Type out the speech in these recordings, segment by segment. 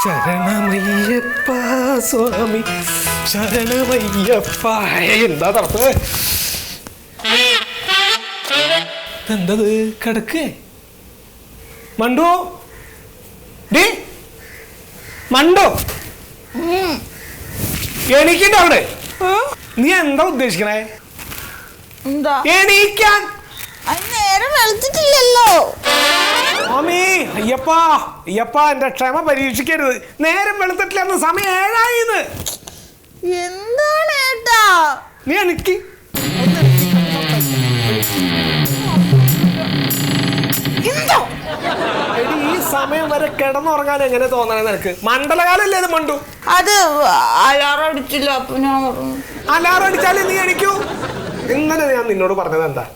ശരണമയ്യപ്പ സ്വാമി ശരണമയ്യപ്പ. എന്താ തറപ്പ്? എന്തത് കിടക്കേ? മണ്ടു ഡേ മണ്ടോ എണീക്കണ്ട അവിടെ. നീ എന്താ ഉദ്ദേശിക്കണേ? എണീക്കാൻ നേരം വെളുത്തിട്ടില്ലല്ലോ. സ്വാമി അയ്യപ്പ അയ്യപ്പ എന്റെ ക്ഷമ പരീക്ഷിക്കരുത്. നേരം വെളുത്തിട്ടില്ലെന്ന്, സമയം 7 എന്താണ് ഏട്ടാ? നീ എനിക്ക് ഈ സമയം വരെ കിടന്നുറങ്ങാൻ എങ്ങനെ തോന്നണേ നിനക്ക്? മണ്ഡലകാലല്ലേ ഇത് മണ്ടു? അത് അലാറം അടിച്ചില്ല, അപ്പൊ ഞാൻ അലാറം അടിച്ചാലേ നീ എണീക്കൂ. ഇന്നലെ ഞാൻ നിന്നോട് പറഞ്ഞത് എന്താ?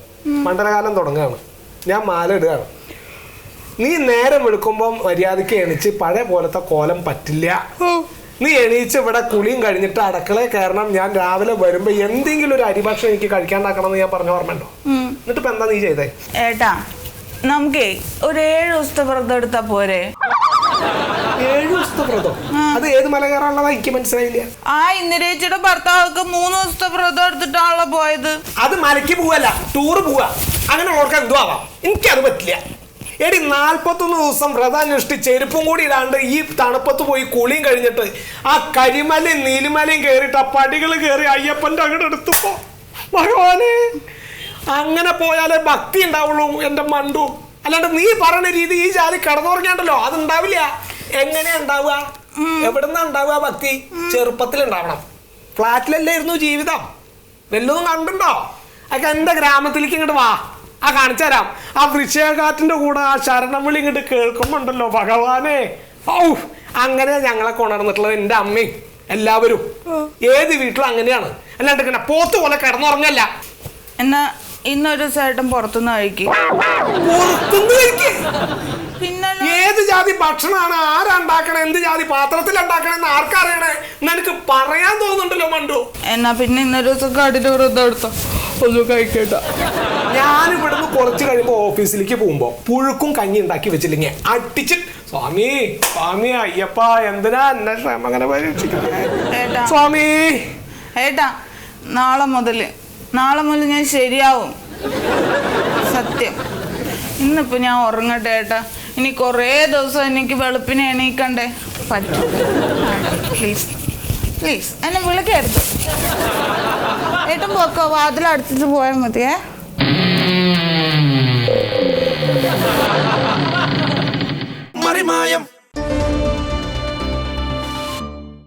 മണ്ഡലകാലം തുടങ്ങുകയാണ്, ഞാൻ മാല ഇടുകയാണ്. നീ നേരം വെളുക്കുമ്പം മര്യാദക്ക് എണീച്ച് പഴയ പോലത്തെ കോലം പറ്റില്ല. നീ എണീച്ച് ഇവിടെ കുളിയും കഴിഞ്ഞിട്ട് അടുക്കളയിൽ കയറണം. ഞാൻ രാവിലെ വരുമ്പോ എന്തെങ്കിലും ഒരു അരിഭക്ഷണം എനിക്ക് കഴിക്കാണ്ടാക്കണം എന്ന് ഞാൻ പറഞ്ഞ ഓർമ്മയുണ്ടോ? എന്നിട്ട് ഇപ്പൊ എന്താ നീ ചെയ്തേ? ഏട്ടാ നമുക്കേ ഒരു 7 ദിവസത്തെ വ്രതം എടുത്താ പോരെ? 7 ദിവസത്തെ വ്രതം? അത് ഏത് മല കയറാനുള്ളതാ? എനിക്ക് മനസ്സിലായില്ല. ആ ഇന്ദിരേച്ചിയുടെ ഭർത്താവൊക്കെ 3 ദിവസത്തെ വ്രതം എടുത്തിട്ടാണല്ലോ പോയത്. അത് മലയ്ക്ക് പോവല്ല, ടൂറ് പോവാ. അങ്ങനെ ഓർക്കാൻ എന്തോ ആവാം, എനിക്കത് പറ്റില്ല. എടി 41 ദിവസം വ്രതം അനുഷ്ഠിച്ച് ചെരുപ്പും കൂടി ഇടാണ്ട് ഈ തണുപ്പത്ത് പോയി കുളിയും കഴിഞ്ഞിട്ട് ആ കരിമലയും നീലിമലയും കയറിയിട്ട് ആ പടികൾ കയറി അയ്യപ്പൻ്റെ അങ്ങോട്ട് എടുത്തപ്പോ ഭഗവാനെ, അങ്ങനെ പോയാലേ ഭക്തി ഉണ്ടാവുള്ളൂ എൻ്റെ മണ്ടു. അല്ലാണ്ട് നീ പറഞ്ഞ രീതി ഈ ജാതി കടന്നുറങ്ങിയാണ്ടല്ലോ അതുണ്ടാവില്ല. എങ്ങനെയാ ഉണ്ടാവുക? എവിടുന്നാ ഉണ്ടാവുക ഭക്തി? ചെറുപ്പത്തിൽ ഉണ്ടാവണം. ഫ്ലാറ്റിലല്ലായിരുന്നു ജീവിതം. വല്ലതും കണ്ടുണ്ടോ? അതൊക്കെ എൻ്റെ ഗ്രാമത്തിലേക്ക് ഇങ്ങോട്ട് വാ, ആ കാണിച്ചു തരാം. ആ വൃശ്ചികക്കാറ്റിന്റെ കൂടെ ആ ശരണം വിളി ഇങ്ങോട്ട് കേൾക്കുമ്പോണ്ടല്ലോ ഭഗവാനെ, ഔ അങ്ങനെ ഞങ്ങളെ കൊണ്ടുവന്നിട്ടുള്ളത് എൻ്റെ അമ്മയും എല്ലാവരും. ഏത് വീട്ടിലും അങ്ങനെയാണ്. അല്ലാണ്ട് ഇങ്ങനെ പോത്ത് പോലെ കിടന്നുറങ്ങല്ല. എന്നാ ഇന്നൊരു ചേട്ടൻ പുറത്തുനിന്ന് കഴിക്കും. പിന്നെ ഏത് ജാതി ഭക്ഷണമാണ്, ആരാ ഉണ്ടാക്കണേ, എന്ത് ജാതി പാത്രത്തിൽ ഉണ്ടാക്കണെന്ന് ആർക്കറിയണേ? എനിക്ക് പറയാൻ തോന്നുന്നുണ്ടല്ലോ മണ്ടു. എന്നാ പിന്നെ ഇന്നൊരു ദിവസം കടിന്റെ വ്രതം എടുത്തോ, ഒന്നും കഴിക്കട്ട. ഞാൻ ഇവിടുന്ന് കുറച്ച് കഴിയുമ്പോ ഓഫീസിലേക്ക് പോകുമ്പോ പുഴുക്കും കഞ്ഞി ഉണ്ടാക്കി വെച്ചില്ലെങ്കിൽ അടിച്ച് സ്വാമി സ്വാമി അയ്യപ്പ എന്തിനാ എന്നെ ക്ഷമ അങ്ങനെ പരീക്ഷിക്കുന്നത് സ്വാമി? ഏട്ടാ നാളെ മുതൽ ഞാൻ ശരിയാവും, സത്യം. ഇന്നിപ്പോ ഞാൻ ഉറങ്ങട്ടെ ഏട്ടാ. ഇനി കുറേ ദിവസം എനിക്ക് വെളുപ്പിനെ എണീക്കണ്ടേ? പറ്റും. പ്ലീസ് പ്ലീസ് എന്നെ വിളിക്കരുത്. ഏട്ടൻ പോക്കോ, വാതിലടച്ചിട്ട് പോയാൽ മതിയേ. മറിമായം